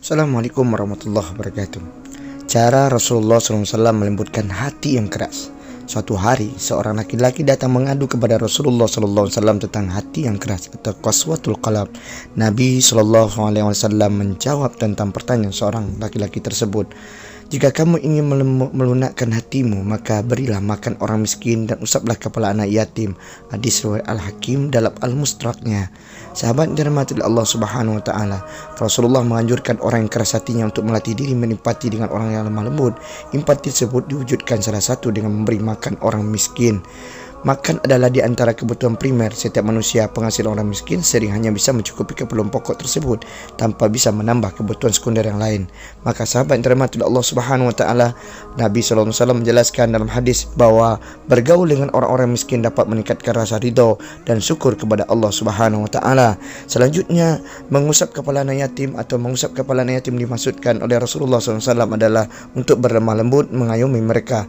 Assalamualaikum warahmatullahi wabarakatuh. Cara Rasulullah SAW melembutkan hati yang keras. Suatu hari, seorang laki-laki datang mengadu kepada Rasulullah SAW tentang hati yang keras atau qaswatul qalb. Nabi SAW menjawab tentang pertanyaan seorang laki-laki tersebut. Jika kamu ingin melunakkan hatimu, maka berilah makan orang miskin dan usaplah kepala anak yatim. Hadis riwayat Al-Hakim dalam Al-Mustadraknya. Sahabat dirahmati Allah Subhanahu wa taala, Rasulullah menganjurkan orang yang keras hatinya untuk melatih diri menempati dengan orang yang lemah lembut. Empati tersebut diwujudkan salah satu dengan memberi makan orang miskin. Makan adalah di antara kebutuhan primer setiap manusia. Penghasilan orang miskin sering hanya bisa mencukupi keperluan pokok tersebut tanpa bisa menambah kebutuhan sekunder yang lain. Maka sahabat yang dirahmati Allah Subhanahu wa taala, Nabi SAW menjelaskan dalam hadis bahwa bergaul dengan orang-orang miskin dapat meningkatkan rasa ridho dan syukur kepada Allah Subhanahu wa taala. Selanjutnya, mengusap kepala anak yatim atau mengusap kepala anak yatim dimaksudkan oleh Rasulullah SAW adalah untuk berlemah lembut mengayomi mereka.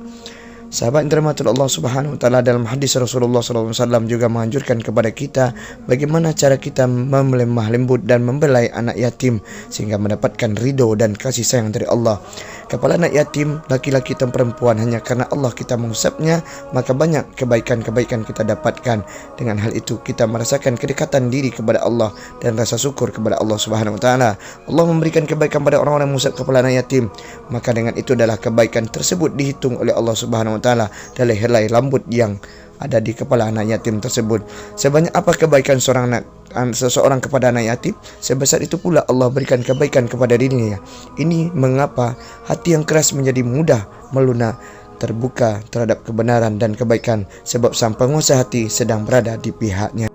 Sahabat yang dirahmati Allah Subhanahu wa taala, dalam hadis Rasulullah SAW juga menganjurkan kepada kita bagaimana cara kita melemah lembut dan membelai anak yatim sehingga mendapatkan ridho dan kasih sayang dari Allah. Kepala anak yatim, laki-laki dan perempuan, hanya karena Allah kita mengusapnya, maka banyak kebaikan-kebaikan kita dapatkan. Dengan hal itu kita merasakan kedekatan diri kepada Allah dan rasa syukur kepada Allah Subhanahu wa taala. Allah memberikan kebaikan pada orang-orang mengusap kepala anak yatim, maka dengan itu adalah kebaikan tersebut dihitung oleh Allah Subhanahu wa taala dari helai rambut yang ada di kepala anak yatim tersebut. Sebanyak apa kebaikan seseorang kepada anak yatim, sebesar itu pula Allah berikan kebaikan kepada dirinya. Ini mengapa hati yang keras menjadi mudah melunak, terbuka terhadap kebenaran dan kebaikan, sebab sang penguasa hati sedang berada di pihaknya.